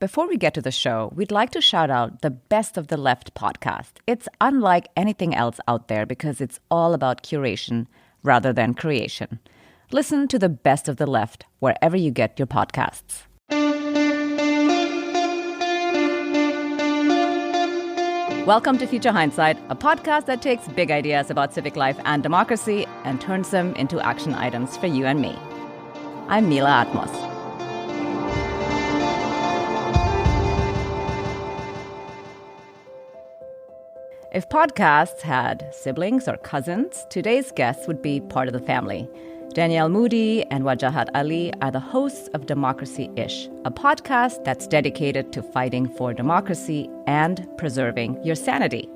Before we get to the show, we'd like to shout out the Best of the Left podcast. It's unlike anything else out there because it's all about curation rather than creation. Listen to the Best of the Left wherever you get your podcasts. Welcome to Future Hindsight, a podcast that takes big ideas about civic life and democracy and turns them into action items for you and me. I'm Mila Atmos. If podcasts had siblings or cousins, today's guests would be part of the family. Danielle Moodie and Wajahat Ali are the hosts of Democracy-ish, a podcast that's dedicated to fighting for democracy and preserving your sanity.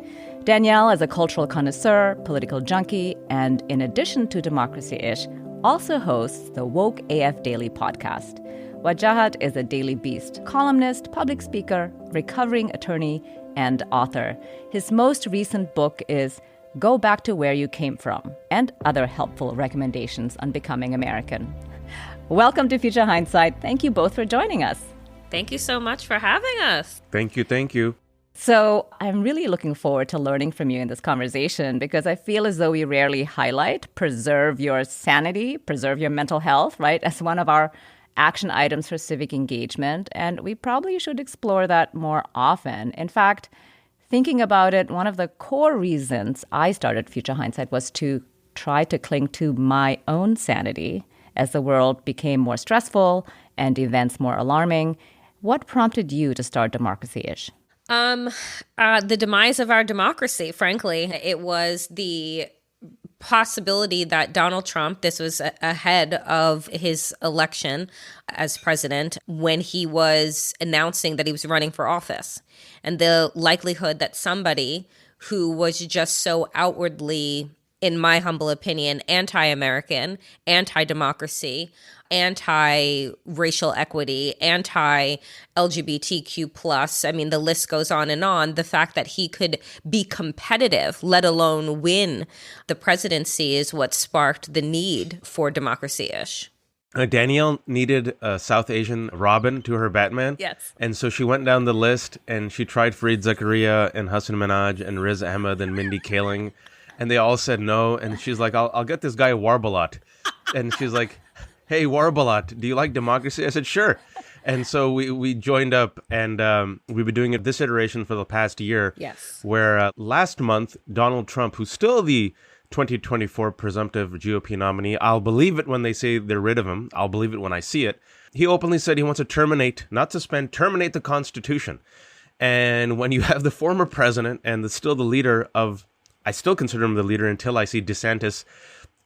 Danielle is a cultural connoisseur, political junkie, and in addition to Democracy-ish, also hosts the Woke AF Daily podcast. Wajahat is a daily beast, columnist, public speaker, recovering attorney, and author. His most recent book is Go Back to Where You Came From, and other helpful recommendations on becoming American. Welcome to Future Hindsight. Thank you both for joining us. Thank you so much for having us. Thank you. So I'm really looking forward to learning from you in this conversation because I feel as though we rarely highlight preserve your sanity, preserve your mental health, right, as one of our action items for civic engagement. And we probably should explore that more often. In fact, thinking about it, one of the core reasons I started Future Hindsight was to try to cling to my own sanity as the world became more stressful and events more alarming. What prompted you to start Democracy-ish? The demise of our democracy, frankly. It was the possibility that Donald Trump, this was ahead of his election as president, when he was announcing that he was running for office. And the likelihood that somebody who was just so outwardly, in my humble opinion, anti-American, anti-democracy, anti-racial equity, anti-LGBTQ+, I mean, the list goes on and on. The fact that he could be competitive, let alone win the presidency, is what sparked the need for Democracy-ish. Danielle needed a South Asian Robin to her Batman. Yes. And so she went down the list and she tried Fareed Zakaria and Hassan Minhaj and Riz Ahmed and Mindy Kaling. And they all said no. And she's like, I'll get this guy Warbalat. And she's like, hey, Warbalat, do you like democracy? I said, sure. And so we joined up and we've been doing it this iteration for the past year. Yes. Where last month, Donald Trump, who's still the 2024 presumptive GOP nominee, I'll believe it when they say they're rid of him. I'll believe it when I see it. He openly said he wants to terminate, not suspend, terminate the Constitution. And when you have the former president and still the leader of, I still consider him the leader until I see DeSantis,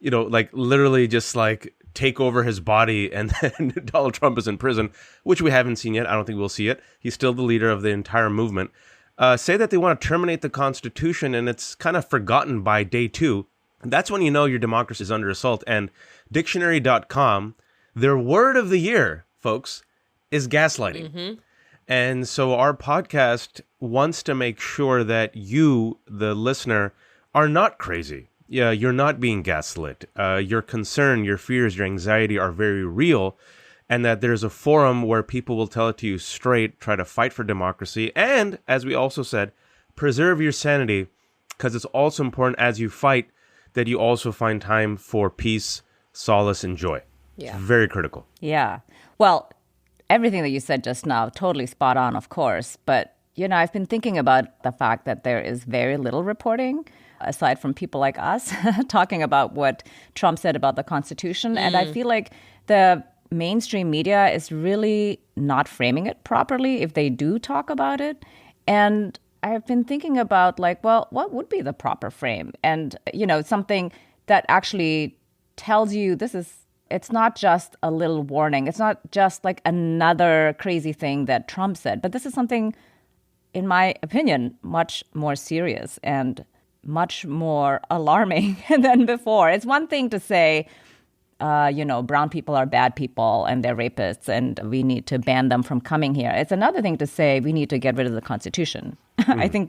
like literally just like take over his body and then Donald Trump is in prison, which we haven't seen yet. I don't think we'll see it. He's still the leader of the entire movement. Say that they want to terminate the Constitution and it's kind of forgotten by day 2. That's when you know your democracy is under assault. And dictionary.com, their word of the year, folks, is gaslighting. Mm-hmm. And so our podcast wants to make sure that you, the listener, are not crazy. Yeah, you're not being gaslit. Your concern, your fears, your anxiety are very real. And that there's a forum where people will tell it to you straight, try to fight for democracy. And, as we also said, preserve your sanity, because it's also important as you fight that you also find time for peace, solace, and joy. Yeah. It's very critical. Yeah. Well, everything that you said just now, totally spot on, of course. But, I've been thinking about the fact that there is very little reporting, aside from people like us, talking about what Trump said about the Constitution. And I feel like the mainstream media is really not framing it properly if they do talk about it. And I've been thinking about what would be the proper frame? And, something that actually tells you it's not just a little warning. It's not just like another crazy thing that Trump said, but this is something, in my opinion, much more serious and much more alarming than before. It's one thing to say, brown people are bad people and they're rapists and we need to ban them from coming here. It's another thing to say we need to get rid of the Constitution. I think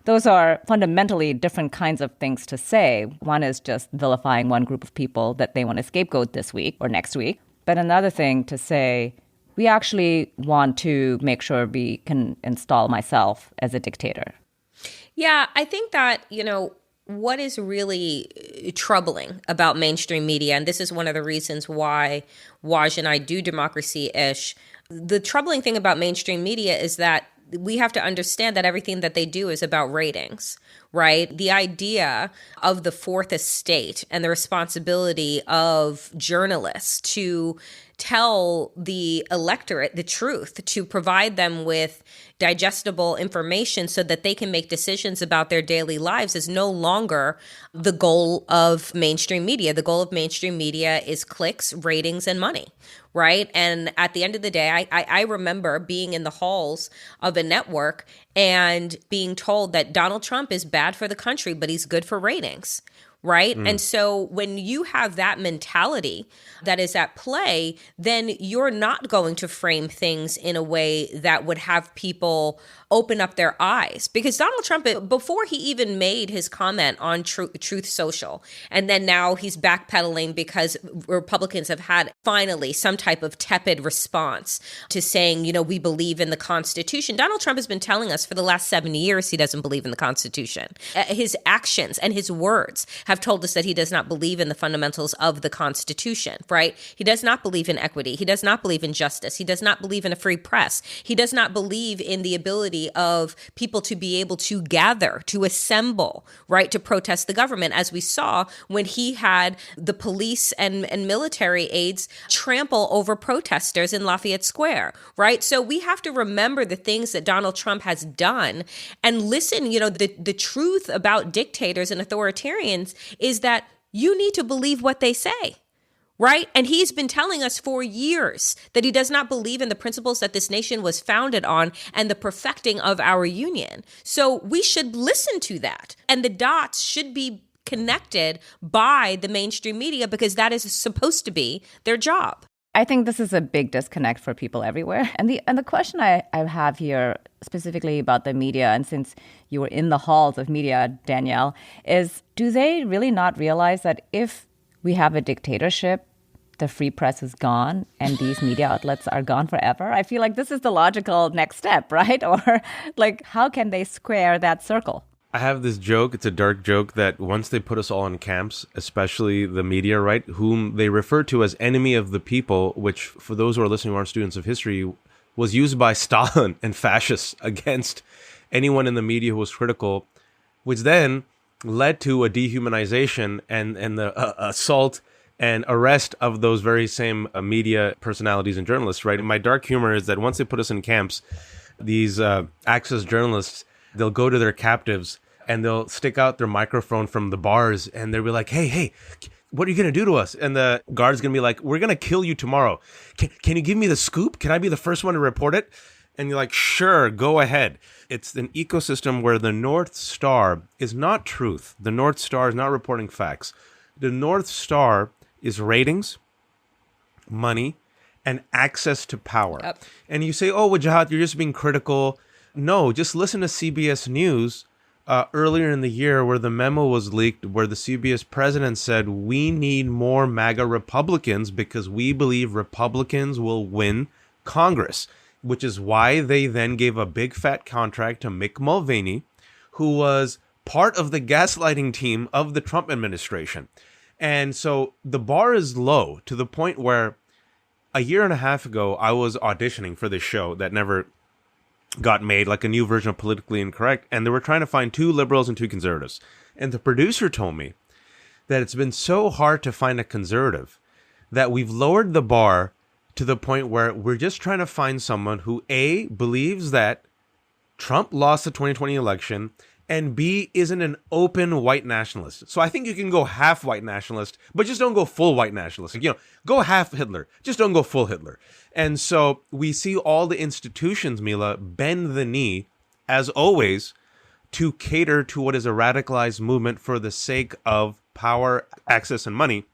those are fundamentally different kinds of things to say. One is just vilifying one group of people that they want to scapegoat this week or next week. But another thing to say we actually want to make sure we can install myself as a dictator. Yeah, I think that, what is really troubling about mainstream media, and this is one of the reasons why Waj and I do Democracy-ish, the troubling thing about mainstream media is that we have to understand that everything that they do is about ratings, right? The idea of the fourth estate and the responsibility of journalists to tell the electorate the truth, to provide them with digestible information so that they can make decisions about their daily lives is no longer the goal of mainstream media. The goal of mainstream media is clicks, ratings, and money, right? And at the end of the day, I remember being in the halls of a network and being told that Donald Trump is bad for the country, but he's good for ratings. Right. And so when you have that mentality that is at play, then you're not going to frame things in a way that would have people open up their eyes. Because Donald Trump, before he even made his comment on Truth Social, and then now he's backpedaling because Republicans have had finally some type of tepid response to saying, we believe in the Constitution. Donald Trump has been telling us for the last 70 years he doesn't believe in the Constitution. His actions and his words have told us that he does not believe in the fundamentals of the Constitution, right? He does not believe in equity. He does not believe in justice. He does not believe in a free press. He does not believe in the ability of people to be able to gather, to assemble, right, to protest the government, as we saw when he had the police and military aides trample over protesters in Lafayette Square, right? So we have to remember the things that Donald Trump has done and listen, the truth about dictators and authoritarians is that you need to believe what they say. Right? And he's been telling us for years that he does not believe in the principles that this nation was founded on and the perfecting of our union. So we should listen to that. And the dots should be connected by the mainstream media because that is supposed to be their job. I think this is a big disconnect for people everywhere. And the question I have here specifically about the media, and since you were in the halls of media, Danielle, is do they really not realize that if we have a dictatorship, the free press is gone and these media outlets are gone forever? I feel like this is the logical next step, right? Or like, how can they square that circle? I have this joke, it's a dark joke, that once they put us all in camps, especially the media, right, whom they refer to as enemy of the people, which for those who are listening who aren't students of history, was used by Stalin and fascists against anyone in the media who was critical, which then led to a dehumanization and the assault and arrest of those very same media personalities and journalists, right? And my dark humor is that once they put us in camps, these access journalists, they'll go to their captives and they'll stick out their microphone from the bars and they'll be like, hey, what are you going to do to us? And the guard's going to be like, we're going to kill you tomorrow. Can you give me the scoop? Can I be the first one to report it? And you're like, sure, go ahead. It's an ecosystem where the North Star is not truth. The North Star is not reporting facts. The North Star is ratings, money, and access to power. Yep. And you say, oh, Wajahat, you're just being critical. No, just listen to CBS News earlier in the year where the memo was leaked where the CBS president said, we need more MAGA Republicans because we believe Republicans will win Congress, which is why they then gave a big fat contract to Mick Mulvaney, who was part of the gaslighting team of the Trump administration. And so the bar is low to the point where a year and a half ago, I was auditioning for this show that never got made, like a new version of Politically Incorrect. And they were trying to find 2 liberals and 2 conservatives. And the producer told me that it's been so hard to find a conservative that we've lowered the bar to the point where we're just trying to find someone who, A, believes that Trump lost the 2020 election, and B, isn't an open white nationalist. So I think you can go half white nationalist, but just don't go full white nationalist. Go half Hitler, just don't go full Hitler. And so we see all the institutions, Mila, bend the knee, as always, to cater to what is a radicalized movement for the sake of power, access, and money.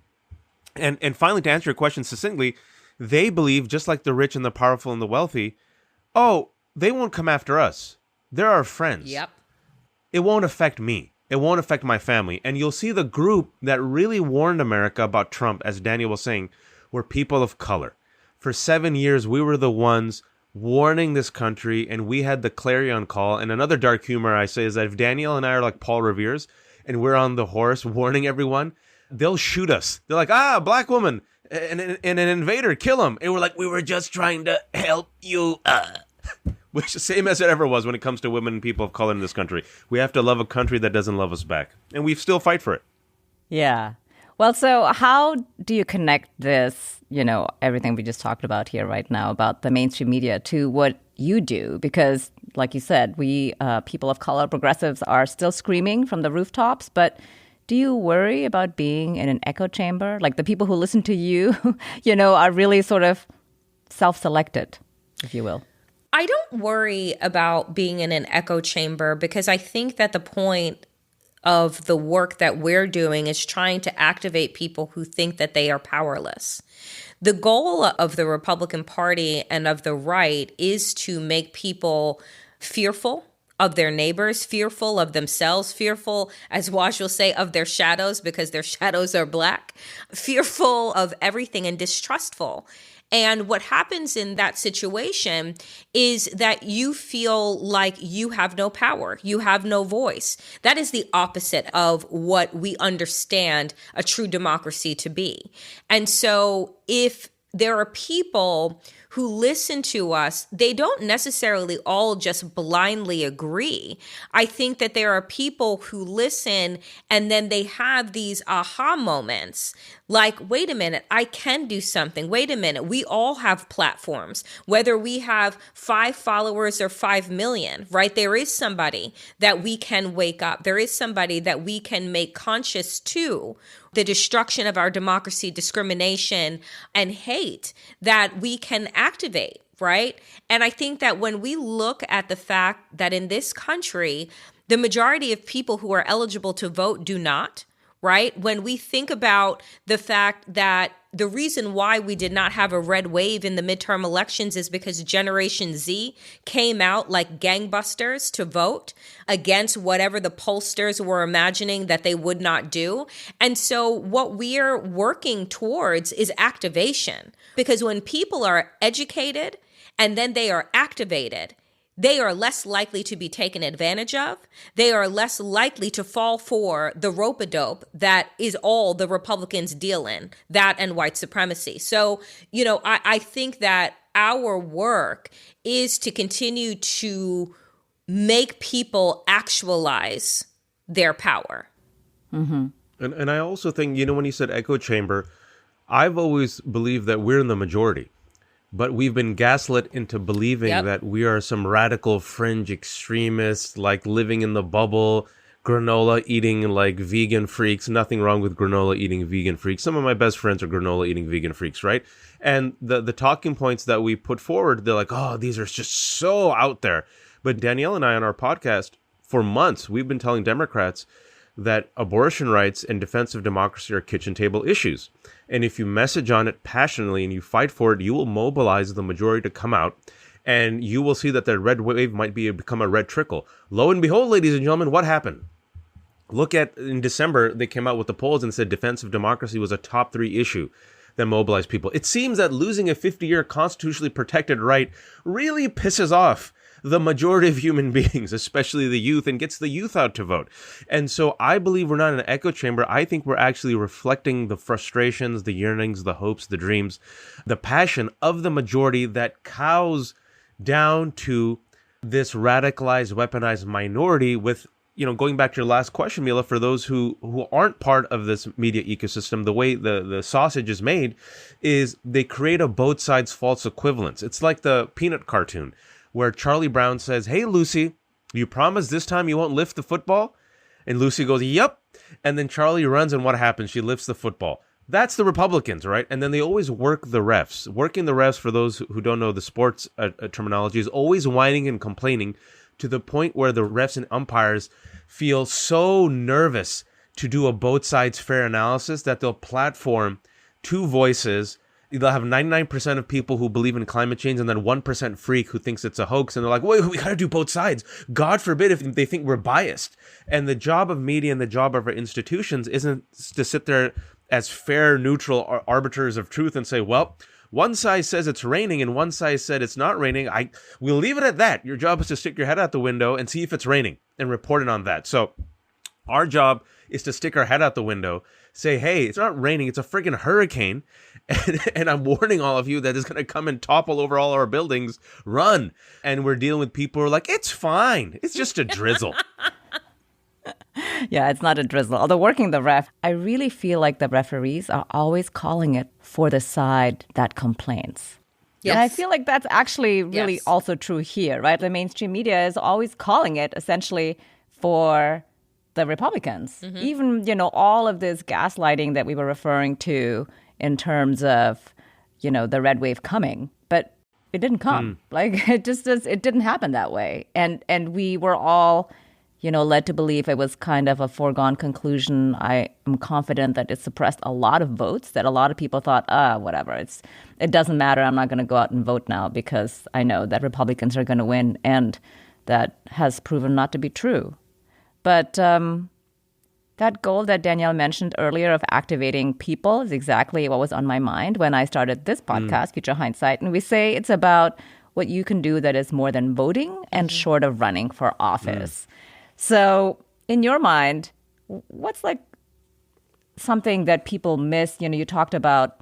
And finally, to answer your question succinctly, they believe, just like the rich and the powerful and the wealthy, oh, they won't come after us. They're our friends. Yep. It won't affect me. It won't affect my family. And you'll see the group that really warned America about Trump, as Daniel was saying, were people of color. For 7 years, we were the ones warning this country, and we had the clarion call. And another dark humor I say is that if Danielle and I are like Paul Revere's and we're on the horse warning everyone, they'll shoot us. They're like, black woman and an invader, kill him. And we're like, we were just trying to help you. Which is the same as it ever was when it comes to women and people of color in this country. We have to love a country that doesn't love us back. And we still fight for it. Yeah. Well, so how do you connect this, everything we just talked about here right now about the mainstream media to what you do? Because like you said, we people of color, progressives are still screaming from the rooftops. But do you worry about being in an echo chamber? Like the people who listen to you, are really sort of self-selected, if you will. I don't worry about being in an echo chamber because I think that the point of the work that we're doing is trying to activate people who think that they are powerless. The goal of the Republican Party and of the right is to make people fearful of their neighbors, fearful of themselves, fearful, as Waj will say, of their shadows because their shadows are black, fearful of everything and distrustful. And what happens in that situation is that you feel like you have no power, you have no voice. That is the opposite of what we understand a true democracy to be. And so if there are people who listen to us, they don't necessarily all just blindly agree. I think that there are people who listen and then they have these aha moments like, wait a minute, I can do something. Wait a minute, we all have platforms, whether we have 5 followers or 5 million, right? There is somebody that we can wake up. There is somebody that we can make conscious to the destruction of our democracy, discrimination, and hate that we can activate, right? And I think that when we look at the fact that in this country, the majority of people who are eligible to vote do not, right? When we think about the fact that the reason why we did not have a red wave in the midterm elections is because Generation Z came out like gangbusters to vote against whatever the pollsters were imagining that they would not do. And so what we're working towards is activation, because when people are educated and then they are activated, they are less likely to be taken advantage of. They are less likely to fall for the rope-a-dope that is all the Republicans deal in, that and white supremacy. So, I think that our work is to continue to make people actualize their power. Mm-hmm. And I also think, when you said echo chamber, I've always believed that we're in the majority. But we've been gaslit into believing that we are some radical fringe extremists, like living in the bubble, granola eating like vegan freaks. Nothing wrong with granola eating vegan freaks. Some of my best friends are granola eating vegan freaks, right? And the talking points that we put forward, they're like, oh, these are just so out there. But Danielle and I on our podcast, for months, we've been telling Democrats that abortion rights and defense of democracy are kitchen table issues. And if you message on it passionately and you fight for it, you will mobilize the majority to come out, and you will see that the red wave might become a red trickle. Lo and behold, ladies and gentlemen, what happened? Look at, in December, they came out with the polls and said defense of democracy was a top 3 issue that mobilized people. It seems that losing a 50-year constitutionally protected right really pisses off the majority of human beings, especially the youth, and gets the youth out to vote. And so I believe we're not in an echo chamber. I think we're actually reflecting the frustrations, the yearnings, the hopes, the dreams, the passion of the majority that cows down to this radicalized, weaponized minority with, going back to your last question, Mila, for those who aren't part of this media ecosystem, the way the sausage is made is they create a both sides false equivalence. It's like the Peanut cartoon, where Charlie Brown says, hey, Lucy, you promise this time you won't lift the football? And Lucy goes, yep. And then Charlie runs, and what happens? She lifts the football. That's the Republicans, right? And then they always work the refs. Working the refs, for those who don't know the sports terminology, is always whining and complaining to the point where the refs and umpires feel so nervous to do a both sides fair analysis that they'll platform 2 voices. They'll have 99% of people who believe in climate change and then 1% freak who thinks it's a hoax. And they're like, wait, we got to do both sides. God forbid if they think we're biased. And the job of media and the job of our institutions isn't to sit there as fair, neutral arbiters of truth and say, well, one side says it's raining and one side said it's not raining. We'll leave it at that. Your job is to stick your head out the window and see if it's raining and report it on that. So our job is to stick our head out the window, say, hey, it's not raining, it's a friggin' hurricane. And I'm warning all of you that it's going to come and topple over all our buildings. Run. And we're dealing with people who are like, it's fine. It's just a drizzle. Yeah, it's not a drizzle. Although working the ref, I really feel like the referees are always calling it for the side that complains. Yes. And I feel like that's actually really also true here, right? The mainstream media is always calling it essentially for the Republicans. Mm-hmm. Even, all of this gaslighting that we were referring to in terms of, the red wave coming. But it didn't come. Like, it didn't happen that way. And we were all, led to believe it was kind of a foregone conclusion. I am confident that it suppressed a lot of votes, that a lot of people thought, whatever, it doesn't matter. I'm not going to go out and vote now because I know that Republicans are going to win. And that has proven not to be true. But that goal that Danielle mentioned earlier of activating people is exactly what was on my mind when I started this podcast, Future Hindsight. And we say it's about what you can do that is more than voting and short of running for office. So in your mind, what's like something that people miss? You talked about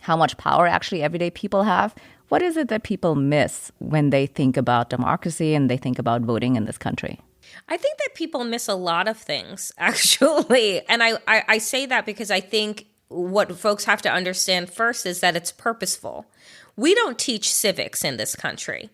how much power actually everyday people have. What is it that people miss when they think about democracy and they think about voting in this country? I think that people miss a lot of things, actually. And I say that because I think what folks have to understand first is that it's purposeful. We don't teach civics in this country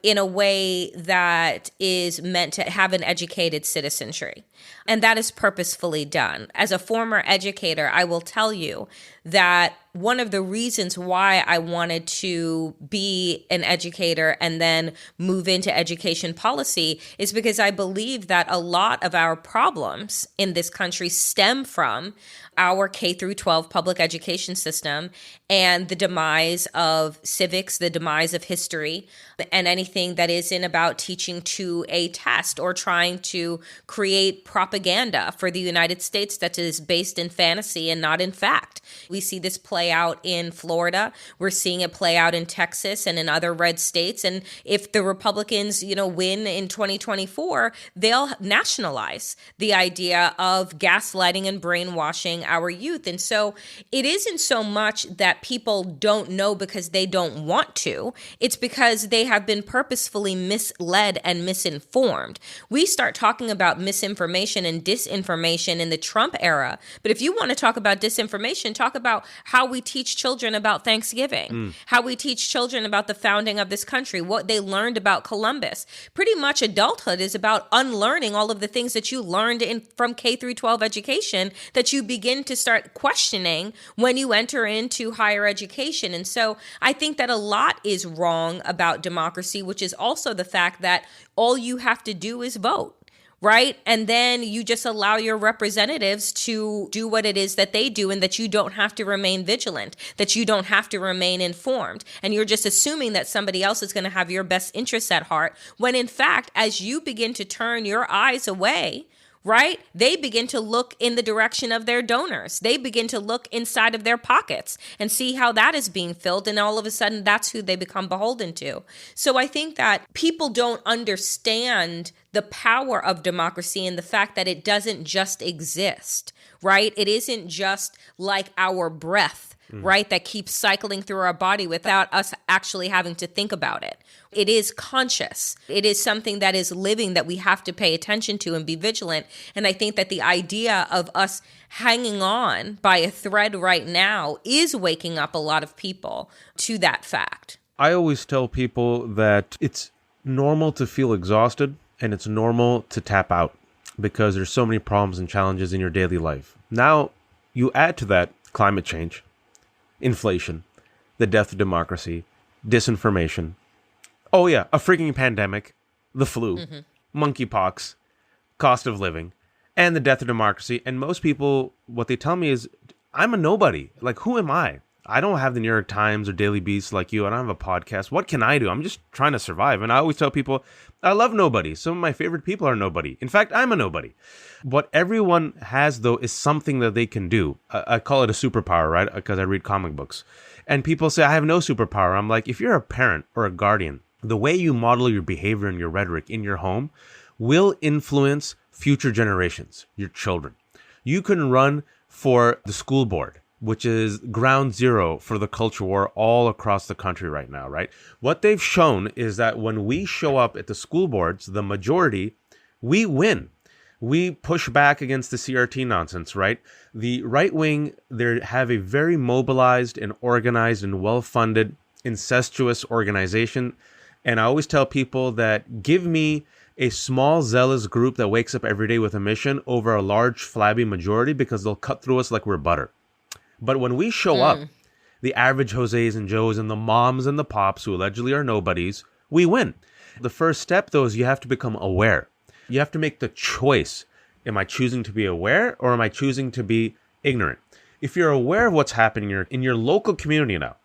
in a way that is meant to have an educated citizenry. And that is purposefully done. As a former educator, I will tell you that one of the reasons why I wanted to be an educator and then move into education policy is because I believe that a lot of our problems in this country stem from our K through 12 public education system and the demise of civics, the demise of history, and anything that isn't about teaching to a test or trying to create propaganda for the United States that is based in fantasy and not in fact. We see this play out in Florida. We're seeing it play out in Texas and in other red states. And if the Republicans, win in 2024, they'll nationalize the idea of gaslighting and brainwashing our youth. And so it isn't so much that people don't know because they don't want to. It's because they have been purposefully misled and misinformed. We start talking about misinformation and disinformation in the Trump era. But if you want to talk about disinformation, talk about how we teach children about Thanksgiving, how we teach children about the founding of this country, what they learned about Columbus. Pretty much adulthood is about unlearning all of the things that you learned from K through 12 education that you begin to start questioning when you enter into higher education. And so I think that a lot is wrong about democracy, which is also the fact that all you have to do is vote. Right? And then you just allow your representatives to do what it is that they do and that you don't have to remain vigilant, that you don't have to remain informed. And you're just assuming that somebody else is going to have your best interests at heart, when in fact, as you begin to turn your eyes away, right? They begin to look in the direction of their donors. They begin to look inside of their pockets and see how that is being filled. And all of a sudden, that's who they become beholden to. So I think that people don't understand the power of democracy and the fact that it doesn't just exist, right? It isn't just like our breath, right? That keeps cycling through our body without us actually having to think about it. It is conscious. It is something that is living that we have to pay attention to and be vigilant. And I think that the idea of us hanging on by a thread right now is waking up a lot of people to that fact. I always tell people that it's normal to feel exhausted and it's normal to tap out because there's so many problems and challenges in your daily life. Now, you add to that climate change, inflation, the death of democracy, disinformation. Oh yeah, a freaking pandemic, the flu, monkeypox, cost of living, and the death of democracy. And most people, what they tell me is, I'm a nobody. Like, who am I? I don't have the New York Times or Daily Beast like you. I don't have a podcast. What can I do? I'm just trying to survive. And I always tell people, I love nobody. Some of my favorite people are nobody. In fact, I'm a nobody. What everyone has, though, is something that they can do. I call it a superpower, right? Because I read comic books. And people say, I have no superpower. I'm like, if you're a parent or a guardian, the way you model your behavior and your rhetoric in your home will influence future generations, your children. You can run for the school board, which is ground zero for the culture war all across the country right now, right? What they've shown is that when we show up at the school boards, the majority, we win. We push back against the CRT nonsense, right? The right wing, they have a very mobilized and organized and well-funded incestuous organization. And I always tell people that give me a small zealous group that wakes up every day with a mission over a large flabby majority, because they'll cut through us like we're butter. But when we show up, the average Jose's and Joes and the moms and the pops who allegedly are nobodies, we win. The first step, though, is you have to become aware. You have to make the choice. Am I choosing to be aware, or am I choosing to be ignorant? If you're aware of what's happening in your local community now,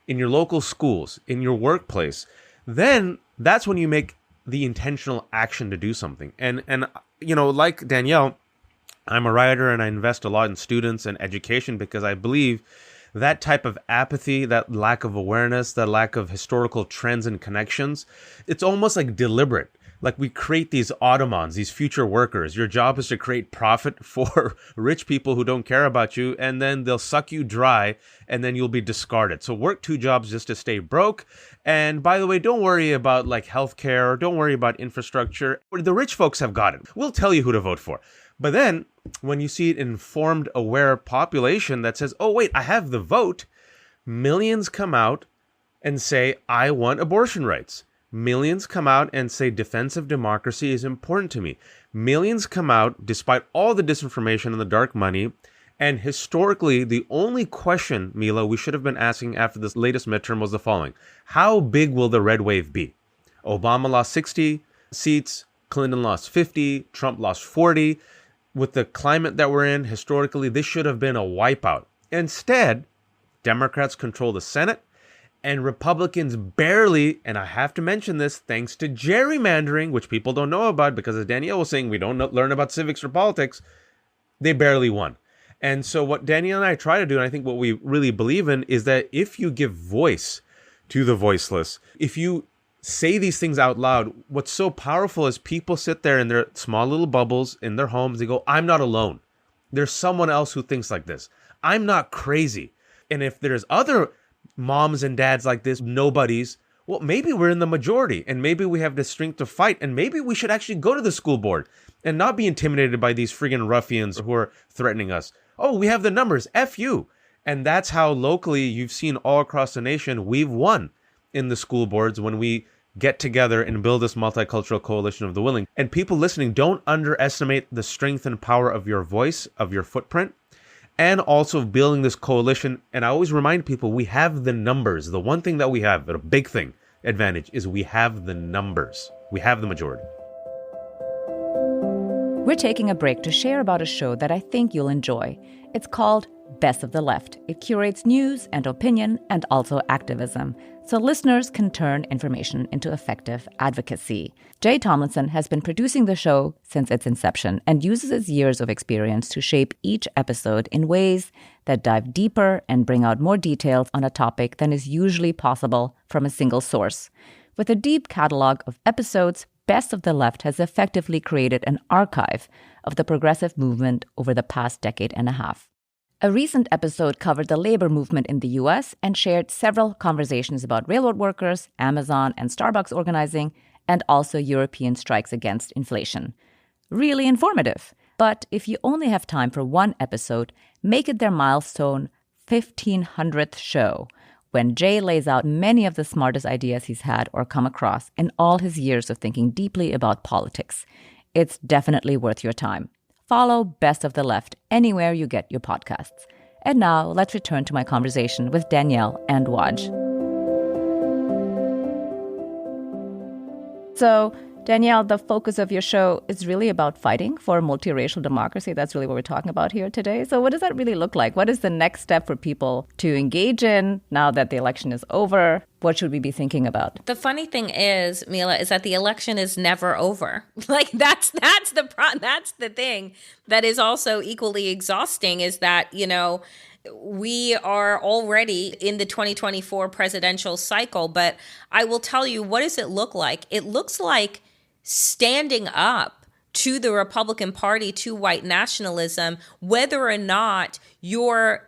in your local schools, in your workplace, then that's when you make the intentional action to do something. And like Danielle, I'm a writer and I invest a lot in students and education because I believe that type of apathy, that lack of awareness, that lack of historical trends and connections, it's almost like deliberate. Like we create these automatons, these future workers. Your job is to create profit for rich people who don't care about you, and then they'll suck you dry, and then you'll be discarded. So work 2 jobs just to stay broke. And by the way, don't worry about like healthcare, or don't worry about infrastructure. The rich folks have got it. We'll tell you who to vote for. But then when you see an informed, aware population that says, oh, wait, I have the vote, millions come out and say, I want abortion rights. Millions come out and say defense of democracy is important to me. Millions come out despite all the disinformation and the dark money. And historically, the only question, Mila, we should have been asking after this latest midterm was the following. How big will the red wave be? Obama lost 60 seats, Clinton lost 50, Trump lost 40. With the climate that we're in, historically, this should have been a wipeout. Instead, Democrats control the Senate, and Republicans barely, and I have to mention this, thanks to gerrymandering, which people don't know about because as Danielle was saying, we don't learn about civics or politics, they barely won. And so what Danielle and I try to do, and I think what we really believe in, is that if you give voice to the voiceless, if you say these things out loud, what's so powerful is people sit there in their small little bubbles in their homes, they go, I'm not alone. There's someone else who thinks like this. I'm not crazy. And if there's other moms and dads like this, nobodies, well, maybe we're in the majority and maybe we have the strength to fight and maybe we should actually go to the school board and not be intimidated by these friggin' ruffians who are threatening us. Oh, we have the numbers. F you. And that's how locally you've seen all across the nation, we've won in the school boards when we get together and build this multicultural coalition of the willing. And people listening, don't underestimate the strength and power of your voice, of your footprint. And also building this coalition. And I always remind people, we have the numbers. The one thing that we have, a big thing, advantage, is we have the numbers. We have the majority. We're taking a break to share about a show that I think you'll enjoy. It's called Best of the Left. It curates news and opinion and also activism, so listeners can turn information into effective advocacy. Jay Tomlinson has been producing the show since its inception and uses his years of experience to shape each episode in ways that dive deeper and bring out more details on a topic than is usually possible from a single source. With a deep catalog of episodes, Best of the Left has effectively created an archive of the progressive movement over the past decade and a half. A recent episode covered the labor movement in the US and shared several conversations about railroad workers, Amazon and Starbucks organizing, and also European strikes against inflation. Really informative. But if you only have time for one episode, make it their milestone 1500th show, when Jay lays out many of the smartest ideas he's had or come across in all his years of thinking deeply about politics. It's definitely worth your time. Follow Best of the Left anywhere you get your podcasts. And now let's return to my conversation with Danielle and Waj. So Danielle, the focus of your show is really about fighting for multiracial democracy. That's really what we're talking about here today. So what does that really look like? What is the next step for people to engage in now that the election is over? What should we be thinking about? The funny thing is, Mila, is that the election is never over. Like that's the thing that is also equally exhausting is that, we are already in the 2024 presidential cycle, but I will tell you, what does it look like? It looks like standing up to the Republican Party, to white nationalism, whether or not you're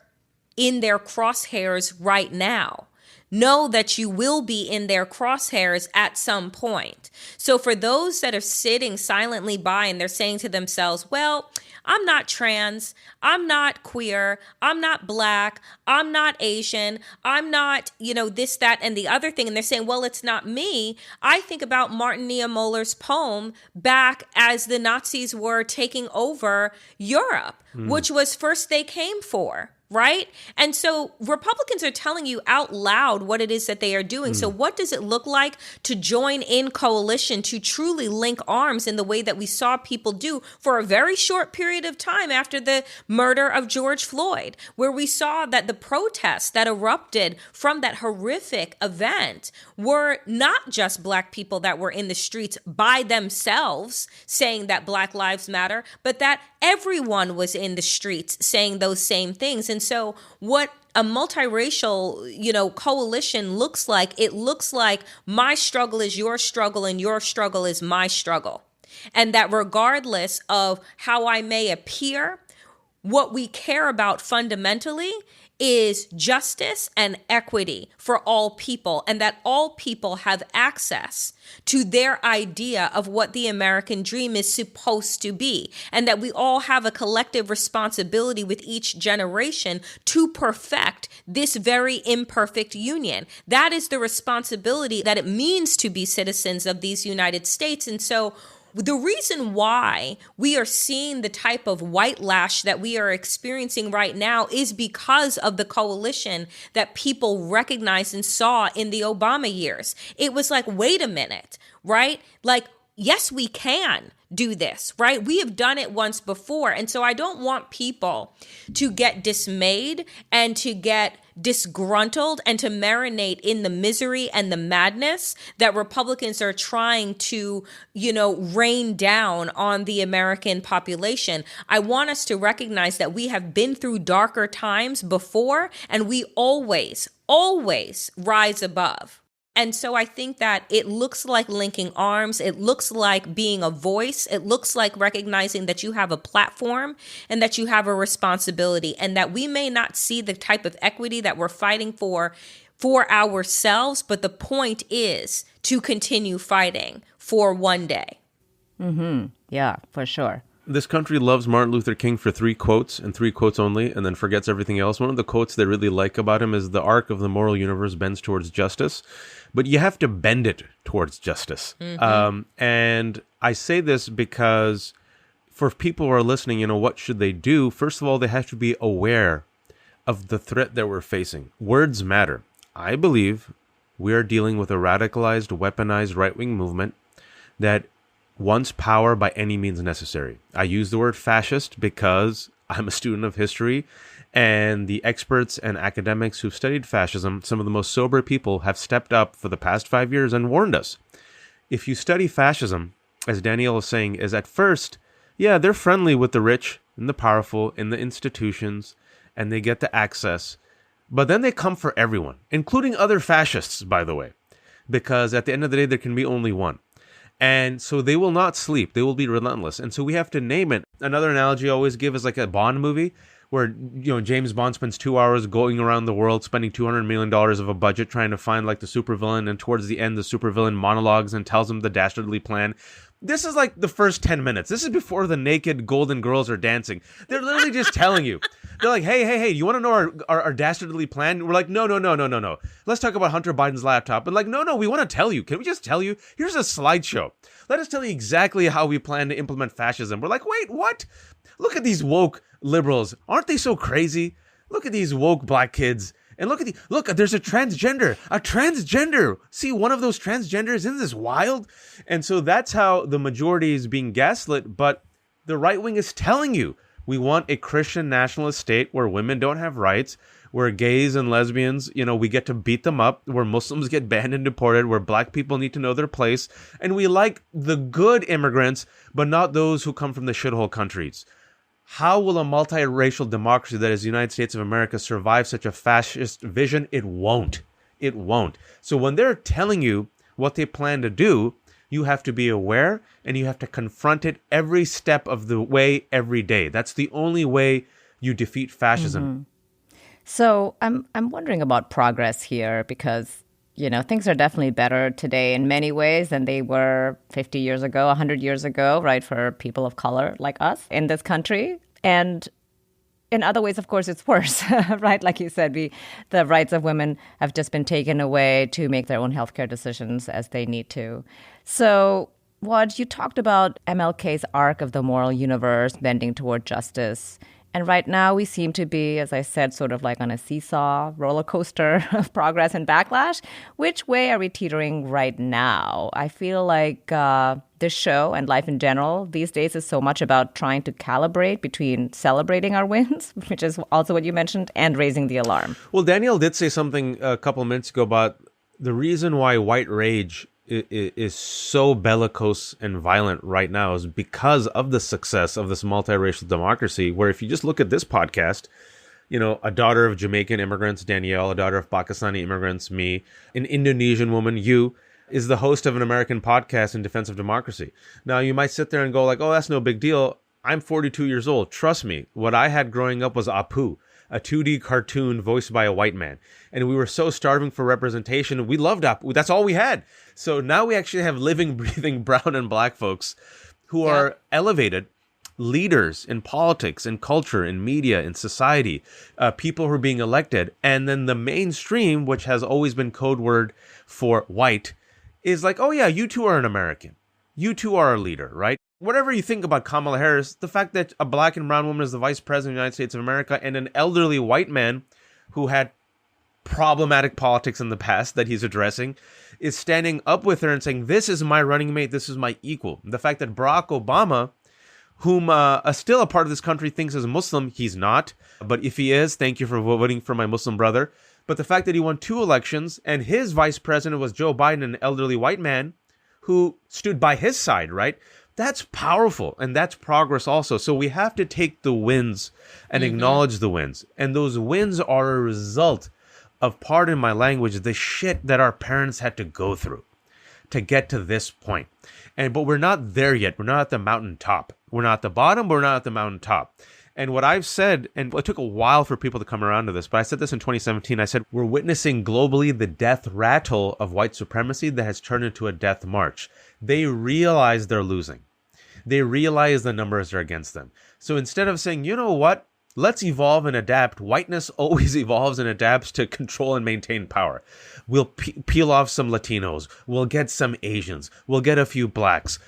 in their crosshairs right now. Know that you will be in their crosshairs at some point. So for those that are sitting silently by and they're saying to themselves, well, I'm not trans, I'm not queer, I'm not black, I'm not Asian, I'm not, this, that, and the other thing. And they're saying, well, it's not me. I think about Martin Niemöller's poem back as the Nazis were taking over Europe, which was First They Came For. Right? And so Republicans are telling you out loud what it is that they are doing. So what does it look like to join in coalition, to truly link arms in the way that we saw people do for a very short period of time after the murder of George Floyd, where we saw that the protests that erupted from that horrific event were not just Black people that were in the streets by themselves saying that Black Lives Matter, but that everyone was in the streets saying those same things. And so what a multiracial, coalition looks like, it looks like my struggle is your struggle and your struggle is my struggle. And that regardless of how I may appear, what we care about fundamentally is justice and equity for all people, and that all people have access to their idea of what the American dream is supposed to be, and that we all have a collective responsibility with each generation to perfect this very imperfect union. That is the responsibility that it means to be citizens of these United States. And so the reason why we are seeing the type of white lash that we are experiencing right now is because of the coalition that people recognized and saw in the Obama years. It was like, wait a minute, right? Like, yes, we can do this, right? We have done it once before. And so I don't want people to get dismayed and to get disgruntled and to marinate in the misery and the madness that Republicans are trying to, rain down on the American population. I want us to recognize that we have been through darker times before, and we always rise above. And so I think that it looks like linking arms. It looks like being a voice. It looks like recognizing that you have a platform and that you have a responsibility, and that we may not see the type of equity that we're fighting for ourselves, but the point is to continue fighting for one day. Yeah, for sure. This country loves Martin Luther King for 3 quotes and 3 quotes only, and then forgets everything else. One of the quotes they really like about him is, the arc of the moral universe bends towards justice, but you have to bend it towards justice. And I say this because for people who are listening, what should they do? First of all, they have to be aware of the threat that we're facing. Words matter. I believe we are dealing with a radicalized, weaponized right-wing movement that wants power by any means necessary. I use the word fascist because I'm a student of history, and the experts and academics who've studied fascism, some of the most sober people, have stepped up for the past 5 years and warned us. If you study fascism, as Danielle is saying, is at first, they're friendly with the rich and the powerful in the institutions, and they get the access. But then they come for everyone, including other fascists, by the way, because at the end of the day, there can be only one. And so they will not sleep. They will be relentless. And so we have to name it. Another analogy I always give is like a Bond movie where, James Bond spends 2 hours going around the world, spending $200 million of a budget trying to find like the supervillain. And towards the end, the supervillain monologues and tells him the dastardly plan. This is like the first 10 minutes. This is before the naked golden girls are dancing. They're literally just telling you. They're like, hey, you want to know our dastardly plan? We're like, no. Let's talk about Hunter Biden's laptop. And like, no, we want to tell you. Can we just tell you? Here's a slideshow. Let us tell you exactly how we plan to implement fascism. We're like, wait, what? Look at these woke liberals. Aren't they so crazy? Look at these woke black kids And look, there's a transgender. See, one of those transgenders, isn't this wild? And so that's how the majority is being gaslit. But the right wing is telling you, we want a Christian nationalist state where women don't have rights, where gays and lesbians, we get to beat them up, where Muslims get banned and deported, where black people need to know their place. And we like the good immigrants, but not those who come from the shithole countries. How will a multiracial democracy that is the United States of America survive such a fascist vision? It won't. It won't. So when they're telling you what they plan to do, you have to be aware and you have to confront it every step of the way, every day. That's the only way you defeat fascism. Mm-hmm. So I'm wondering about progress here because, things are definitely better today in many ways than they were 50 years ago, 100 years ago, right, for people of color like us in this country. And in other ways, of course, it's worse, right? Like you said, the rights of women have just been taken away to make their own healthcare decisions as they need to. So, Waj, you talked about MLK's arc of the moral universe bending toward justice. And right now we seem to be, as I said, sort of like on a seesaw roller coaster of progress and backlash. Which way are we teetering right now? I feel like this show and life in general these days is so much about trying to calibrate between celebrating our wins, which is also what you mentioned, and raising the alarm. Well, Danielle did say something a couple of minutes ago about the reason why white rage is so bellicose and violent right now is because of the success of this multiracial democracy, where if you just look at this podcast, a daughter of Jamaican immigrants, Danielle, a daughter of Pakistani immigrants, me, an Indonesian woman, you, is the host of an American podcast in defense of democracy. Now, you might sit there and go like, oh, that's no big deal. I'm 42 years old. Trust me, what I had growing up was Apu, a 2D cartoon voiced by a white man. And we were so starving for representation. We loved Apu. That's all we had. So now we actually have living, breathing brown and black folks who are elevated leaders in politics, in culture, in media, in society, people who are being elected. And then the mainstream, which has always been code word for white, is like, oh yeah, you too are an American. You too are a leader, right? Whatever you think about Kamala Harris, the fact that a black and brown woman is the vice president of the United States of America and an elderly white man who had problematic politics in the past that he's addressing is standing up with her and saying, this is my running mate, this is my equal. The fact that Barack Obama, whom still a part of this country thinks is Muslim, he's not. But if he is, thank you for voting for my Muslim brother. But the fact that he won 2 elections and his vice president was Joe Biden, an elderly white man who stood by his side, right? That's powerful, and that's progress also. So we have to take the wins and acknowledge the wins. And those wins are a result of, pardon my language, the shit that our parents had to go through to get to this point. But we're not there yet. We're not at the mountaintop. We're not at the bottom, but we're not at the mountaintop. And what I've said, and it took a while for people to come around to this, but I said this in 2017, I said, we're witnessing globally the death rattle of white supremacy that has turned into a death march. They realize they're losing. They realize the numbers are against them. So instead of saying, you know what, let's evolve and adapt, whiteness always evolves and adapts to control and maintain power. We'll peel off some Latinos. We'll get some Asians. We'll get a few blacks.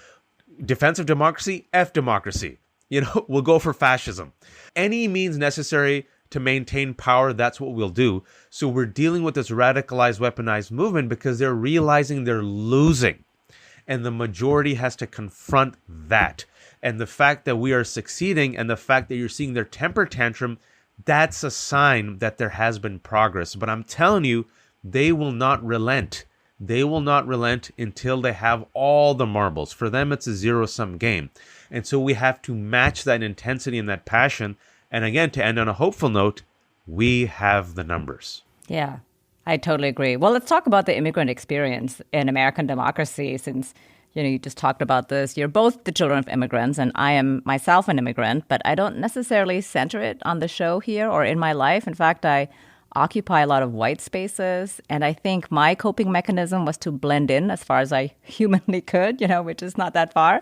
Defense of democracy, F democracy. We'll go for fascism. Any means necessary to maintain power, that's what we'll do. So we're dealing with this radicalized, weaponized movement because they're realizing they're losing. And the majority has to confront that. And the fact that we are succeeding and the fact that you're seeing their temper tantrum, that's a sign that there has been progress. But I'm telling you, they will not relent. They will not relent until they have all the marbles. For them, it's a zero-sum game. And so we have to match that intensity and that passion. And again, to end on a hopeful note, we have the numbers. Yeah, I totally agree. Well, let's talk about the immigrant experience in American democracy since, you just talked about this. You're both the children of immigrants, and I am myself an immigrant, but I don't necessarily center it on the show here or in my life. In fact, I occupy a lot of white spaces. And I think my coping mechanism was to blend in as far as I humanly could, which is not that far,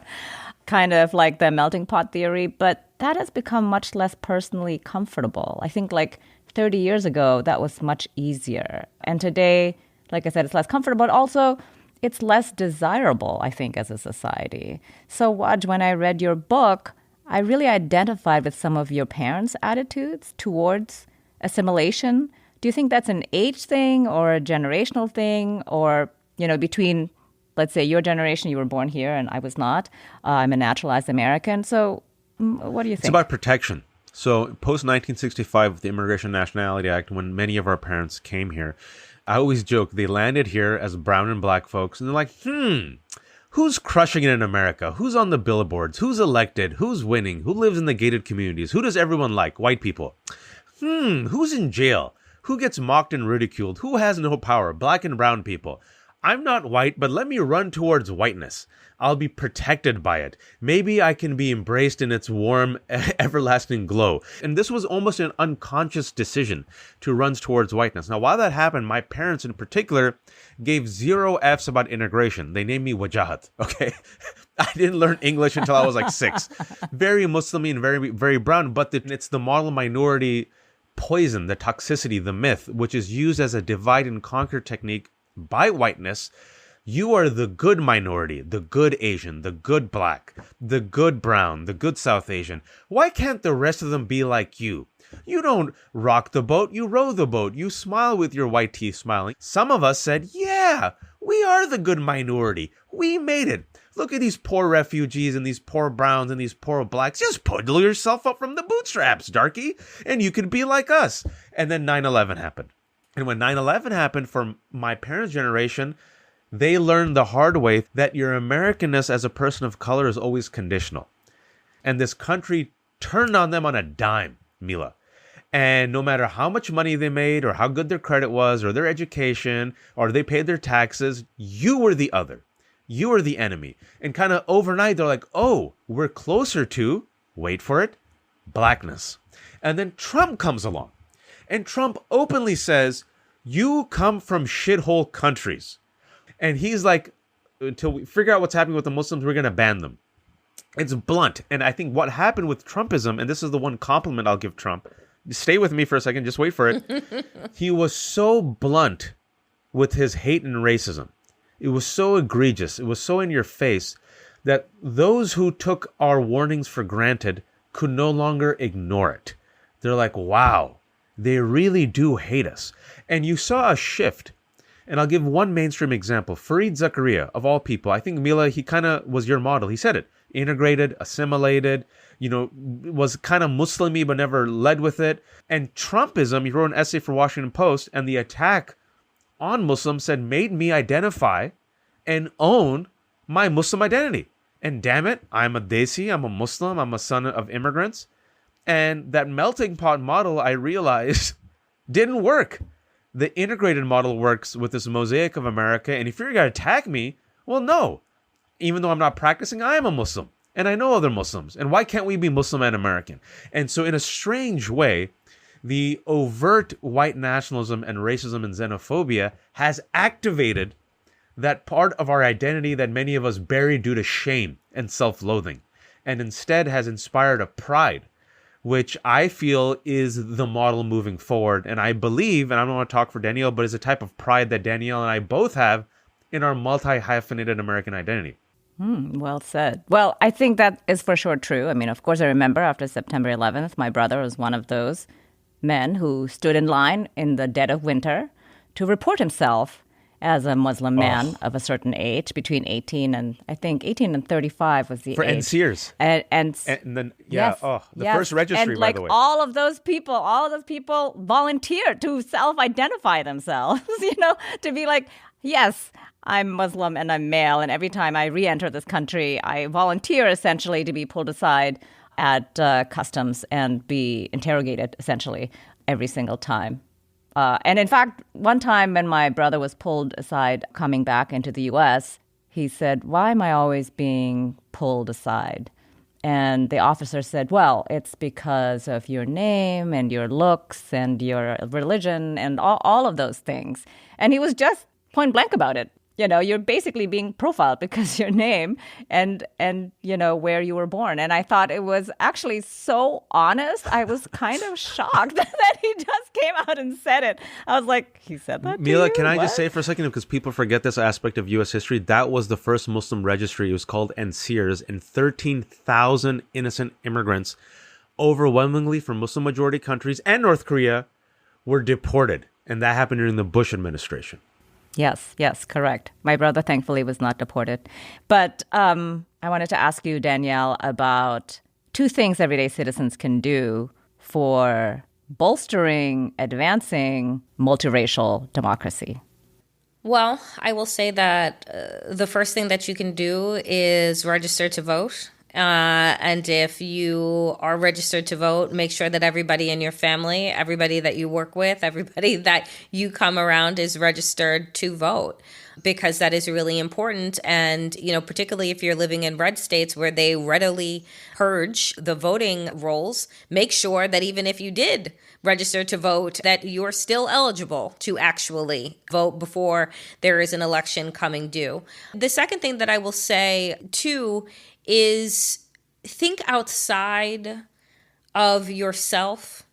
kind of like the melting pot theory. But that has become much less personally comfortable. I think like 30 years ago, that was much easier. And today, like I said, it's less comfortable, but also it's less desirable, I think, as a society. So, Waj, when I read your book, I really identified with some of your parents' attitudes towards assimilation, Do you think that's an age thing or a generational thing, or, between, let's say, your generation, you were born here and I was not. I'm a naturalized American. So what do you think? It's about protection. So post 1965, with the Immigration Nationality Act, when many of our parents came here, I always joke they landed here as brown and black folks, and they're like, who's crushing it in America? Who's on the billboards? Who's elected? Who's winning? Who lives in the gated communities? Who does everyone like? White people. Who's in jail? Who gets mocked and ridiculed? Who has no power? Black and brown people. I'm not white, but let me run towards whiteness. I'll be protected by it. Maybe I can be embraced in its warm, everlasting glow. And this was almost an unconscious decision to run towards whiteness. Now, while that happened, my parents in particular gave 0 Fs about integration. They named me Wajahat, okay? I didn't learn English until I was like 6. Very Muslimy and very, very brown, but it's the model minority poison, the toxicity, the myth, which is used as a divide and conquer technique by whiteness. You are the good minority, the good Asian, the good black, the good brown, the good South Asian. Why can't the rest of them be like you? You don't rock the boat, you row the boat. You smile with your white teeth smiling. Some of us said, yeah, we are the good minority. We made it. Look at these poor refugees and these poor browns and these poor blacks. Just puddle yourself up from the bootstraps, darky, and you can be like us. And then 9/11 happened. And when 9/11 happened for my parents' generation, they learned the hard way that your Americanness as a person of color is always conditional. And this country turned on them on a dime, Mila. And no matter how much money they made or how good their credit was or their education or they paid their taxes, you were the other. You were the enemy. And kind of overnight, they're like, oh, we're closer to, wait for it, blackness. And then Trump comes along. And Trump openly says, you come from shithole countries. And he's like, until we figure out what's happening with the Muslims, we're going to ban them. It's blunt. And I think what happened with Trumpism, and this is the one compliment I'll give Trump, stay with me for a second, just wait for it. He was so blunt with his hate and racism. It was so egregious. It was so in your face that those who took our warnings for granted could no longer ignore it. They're like, wow, they really do hate us. And you saw a shift. And I'll give one mainstream example. Fareed Zakaria, of all people, I think, Mila, he kind of was your model. He said it. Integrated, assimilated, was kind of Muslimy but never led with it. And Trumpism, he wrote an essay for Washington Post, and the attack on Muslims said, made me identify and own my Muslim identity. And damn it, I'm a Desi, I'm a Muslim, I'm a son of immigrants. And that melting pot model, I realized, didn't work. The integrated model works with this mosaic of America. And if you're going to attack me, well, no. Even though I'm not practicing, I am a Muslim. And I know other Muslims. And why can't we be Muslim and American? And so in a strange way, the overt white nationalism and racism and xenophobia has activated that part of our identity that many of us bury due to shame and self-loathing. And instead has inspired a pride, which I feel is the model moving forward. And I believe, and I don't want to talk for Danielle, but it's a type of pride that Danielle and I both have in our multi-hyphenated American identity. Well said. Well, I think that is for sure true. I mean, of course, I remember after September 11th, my brother was one of those men who stood in line in the dead of winter to report himself as a Muslim man of a certain age, between 18 and 35 was the for age. And Sears. And then, yes, the first registry, and by the way. all of those people volunteered to self-identify themselves, to be like, yes, I'm Muslim and I'm male. And every time I re-enter this country, I volunteer essentially to be pulled aside at customs and be interrogated essentially every single time. And in fact, one time when my brother was pulled aside coming back into the U.S., he said, why am I always being pulled aside? And the officer said, well, it's because of your name and your looks and your religion and all of those things. And he was just point blank about it. You're basically being profiled because your name and where you were born. And I thought it was actually so honest. I was kind of shocked that he just came out and said it. I was like, he said that Mila, to you? can I What? just say for a second, because people forget this aspect of U.S. history, that was the first Muslim registry. It was called And Sears, and 13,000 innocent immigrants, overwhelmingly from Muslim majority countries and North Korea, were deported. And that happened during the Bush administration. Yes, correct. My brother, thankfully, was not deported. But I wanted to ask you, Danielle, about two things everyday citizens can do for bolstering, advancing multiracial democracy. Well, I will say that the first thing that you can do is register to vote. And if you are registered to vote, make sure that everybody in your family, everybody that you work with, everybody that you come around is registered to vote, because that is really important. And, particularly if you're living in red states where they readily purge the voting rolls, make sure that even if you did register to vote, that you're still eligible to actually vote before there is an election coming due. The second thing that I will say, too, is think outside of yourself,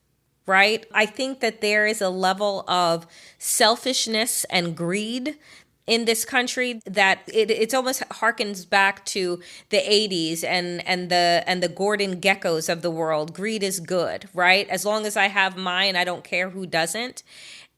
right? I think that there is a level of selfishness and greed in this country that it's almost harkens back to the 80s and the Gordon Geckos of the world. Greed is good, right? As long as I have mine, I don't care who doesn't.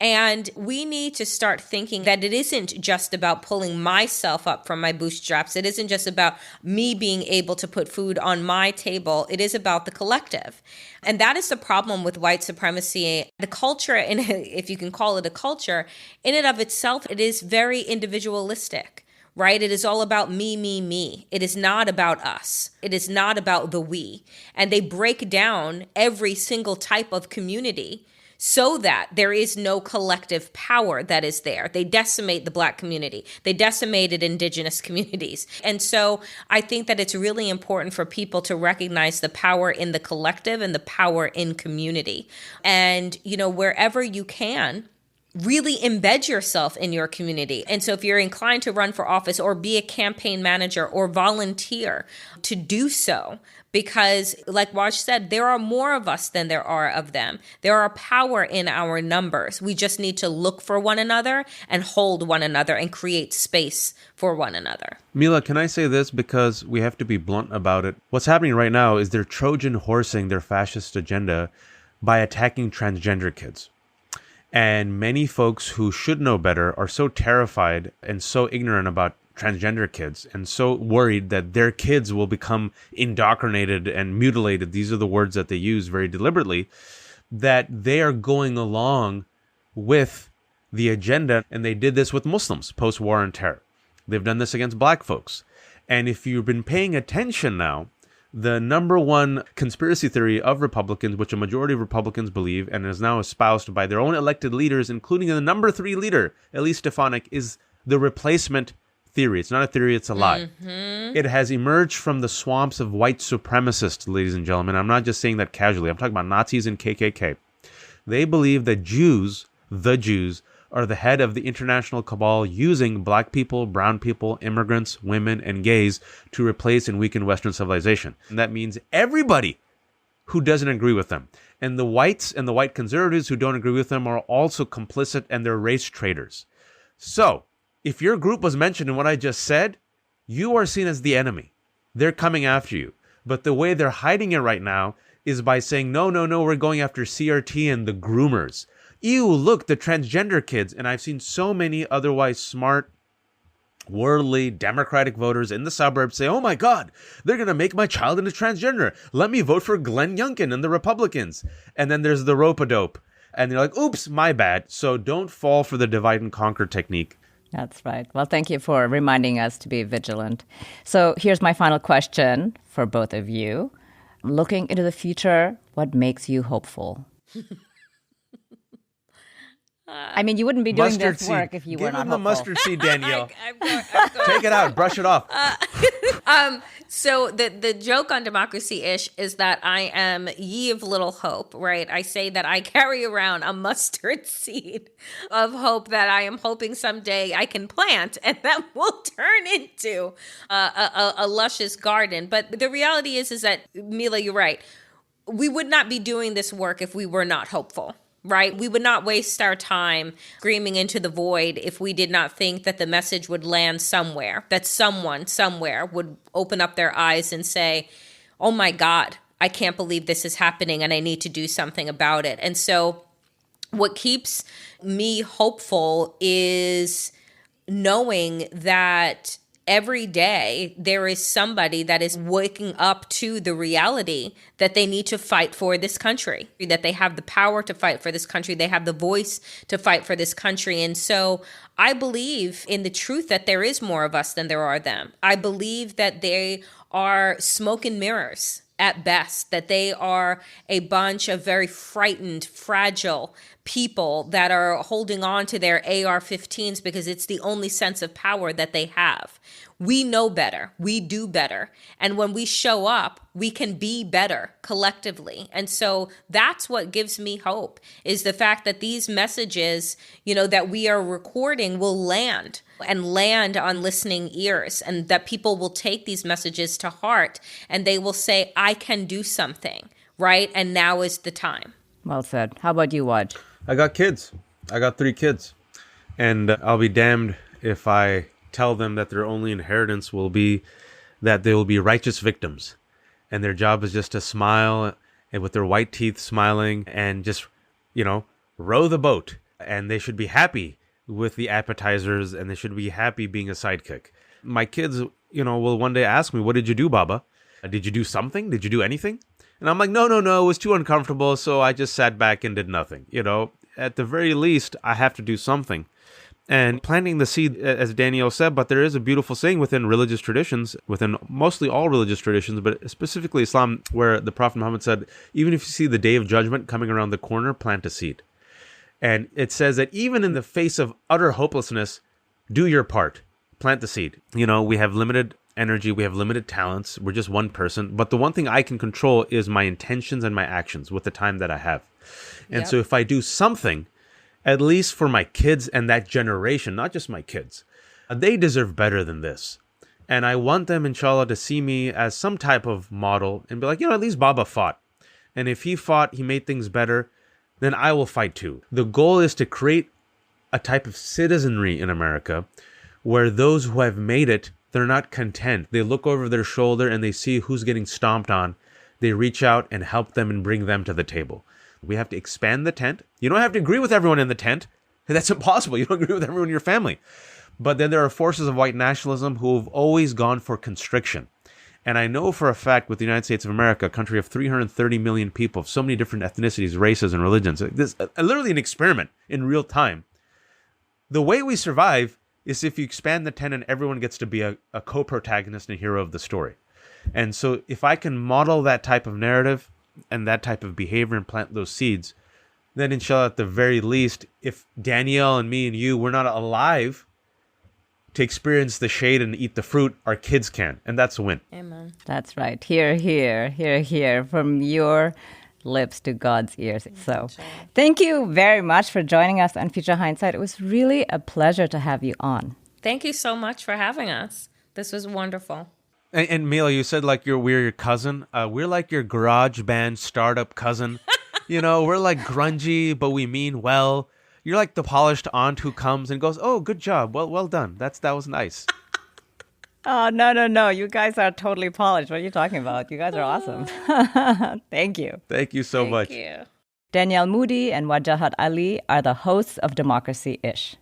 And we need to start thinking that it isn't just about pulling myself up from my bootstraps. It isn't just about me being able to put food on my table. It is about the collective. And that is the problem with white supremacy. The culture, if you can call it a culture, in and of itself, it is very individualistic, right? It is all about me, me, me. It is not about us. It is not about the we. And they break down every single type of community so that there is no collective power that is there. They decimate the Black community. They decimated indigenous communities. And so I think that it's really important for people to recognize the power in the collective and the power in community. And, wherever you can, really embed yourself in your community. And so if you're inclined to run for office or be a campaign manager or volunteer, to do so. Because like Waj said, there are more of us than there are of them. There are power in our numbers. We just need to look for one another and hold one another and create space for one another. Mila, can I say this because we have to be blunt about it? What's happening right now is they're Trojan horsing their fascist agenda by attacking transgender kids. And many folks who should know better are so terrified and so ignorant about transgender kids and so worried that their kids will become indoctrinated and mutilated. These are the words that they use very deliberately, that they are going along with the agenda. And they did this with Muslims post-war on terror. They've done this against Black folks. And if you've been paying attention now, the number one conspiracy theory of Republicans, which a majority of Republicans believe and is now espoused by their own elected leaders, including the number 3 leader, Elise Stefanik, is the replacement theory. It's not a theory, it's a lie. It has emerged from the swamps of white supremacists, ladies and gentlemen. I'm not just saying that casually. I'm talking about Nazis and KKK. They believe that Jews, the Jews, are the head of the international cabal using Black people, brown people, immigrants, women, and gays to replace and weaken Western civilization. And that means everybody who doesn't agree with them. And the whites and the white conservatives who don't agree with them are also complicit, and they're race traitors. So, if your group was mentioned in what I just said, you are seen as the enemy. They're coming after you. But the way they're hiding it right now is by saying, no, we're going after CRT and the groomers. Ew, look, the transgender kids. And I've seen so many otherwise smart, worldly, democratic voters in the suburbs say, oh my God, they're going to make my child into transgender. Let me vote for Glenn Youngkin and the Republicans. And then there's the rope-a-dope. And they're like, oops, my bad. So don't fall for the divide and conquer technique. That's right. Well, thank you for reminding us to be vigilant. So here's my final question for both of you. Looking into the future, what makes you hopeful? I mean, you wouldn't be doing Mustard this seed. work if you were not Give him the hopeful. mustard seed, Danielle. I'm going. Take it out. Brush it off. So the joke on Democracy-ish is that I am ye of little hope, right? I say that I carry around a mustard seed of hope that I am hoping someday I can plant and that will turn into a luscious garden. But the reality is that, Mila, you're right. We would not be doing this work if we were not hopeful. Right? We would not waste our time screaming into the void if we did not think that the message would land somewhere, that someone somewhere would open up their eyes and say, oh my God, I can't believe this is happening and I need to do something about it. And so what keeps me hopeful is knowing that every day there is somebody that is waking up to the reality that they need to fight for this country, that they have the power to fight for this country, they have the voice to fight for this country. And so I believe in the truth that there is more of us than there are them. I believe that they are smoke and mirrors at best, that they are a bunch of very frightened, fragile people that are holding on to their AR-15s because it's the only sense of power that they have. We know better. We do better. And when we show up, we can be better collectively. And so that's what gives me hope, is the fact that these messages, that we are recording will land on listening ears, and that people will take these messages to heart and they will say, I can do something, right? And now is the time. Well said. How about you, Waj? I got kids. I got 3 kids. And I'll be damned if I tell them that their only inheritance will be that they will be righteous victims. And their job is just to smile and with their white teeth smiling and just, row the boat. And they should be happy with the appetizers and they should be happy being a sidekick. My kids, will one day ask me, what did you do, Baba? Did you do something? Did you do anything? And I'm like, no, it was too uncomfortable. So I just sat back and did nothing. At the very least, I have to do something. And planting the seed, as Danielle said, but there is a beautiful saying within religious traditions, within mostly all religious traditions, but specifically Islam, where the Prophet Muhammad said, even if you see the day of judgment coming around the corner, plant a seed. And it says that even in the face of utter hopelessness, do your part, plant the seed. We have limited energy, we have limited talents, we're just one person. But the one thing I can control is my intentions and my actions with the time that I have. And so if I do something, at least for my kids and that generation, not just my kids, they deserve better than this. And I want them, inshallah, to see me as some type of model and be like, at least Baba fought. And if he fought, he made things better, then I will fight too. The goal is to create a type of citizenry in America where those who have made it, they're not content. They look over their shoulder and they see who's getting stomped on. They reach out and help them and bring them to the table. We have to expand the tent. You don't have to agree with everyone in the tent. That's impossible. You don't agree with everyone in your family. But then there are forces of white nationalism who have always gone for constriction. And I know for a fact with the United States of America, a country of 330 million people, of so many different ethnicities, races, and religions, this is literally an experiment in real time. The way we survive is if you expand the tent and everyone gets to be a co-protagonist and hero of the story. And so if I can model that type of narrative and that type of behavior and plant those seeds, then inshallah, at the very least, if Danielle and me and you, we're not alive to experience the shade and eat the fruit, our kids can. And that's a win. Amen. That's right. Hear, hear, hear, hear, from your lips to God's ears. So thank you very much for joining us on Future Hindsight. It was really a pleasure to have you on. Thank you so much for having us. This was wonderful. And Mila, you said we're your cousin. We're like your garage band startup cousin. We're like grungy, but we mean well. You're like the polished aunt who comes and goes, "Oh, good job. Well done. That was nice." Oh, no. You guys are totally polished. What are you talking about? You guys are awesome. Thank you. Thank you so much. Thank you. Danielle Moodie and Wajahat Ali are the hosts of Democracy-ish.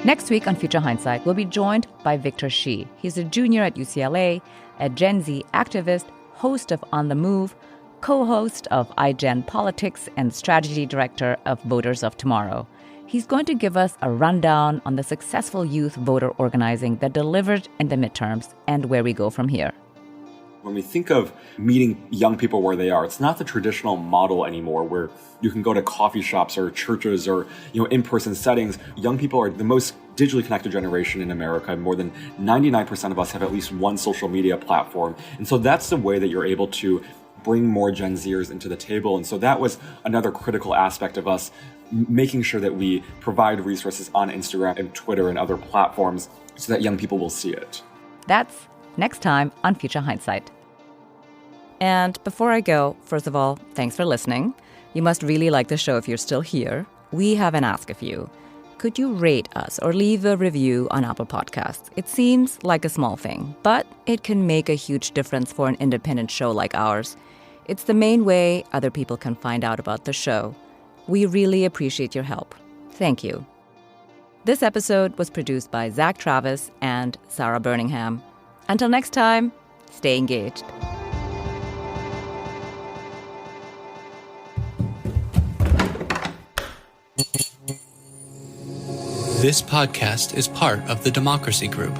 Next week on Future Hindsight, we'll be joined by Victor Shi. He's a junior at UCLA, a Gen Z activist, host of On the Move, co-host of iGen Politics, and strategy director of Voters of Tomorrow. He's going to give us a rundown on the successful youth voter organizing that delivered in the midterms and where we go from here. When we think of meeting young people where they are, it's not the traditional model anymore where you can go to coffee shops or churches or in-person settings. Young people are the most digitally connected generation in America. More than 99% of us have at least one social media platform. And so that's the way that you're able to bring more Gen Zers into the table. And so that was another critical aspect of us making sure that we provide resources on Instagram and Twitter and other platforms so that young people will see it. That's next time on Future Hindsight. And before I go, first of all, thanks for listening. You must really like the show if you're still here. We have an ask of you. Could you rate us or leave a review on Apple Podcasts? It seems like a small thing, but it can make a huge difference for an independent show like ours. It's the main way other people can find out about the show. We really appreciate your help. Thank you. This episode was produced by Zach Travis and Sarah Birmingham. Until next time, stay engaged. This podcast is part of the Democracy Group.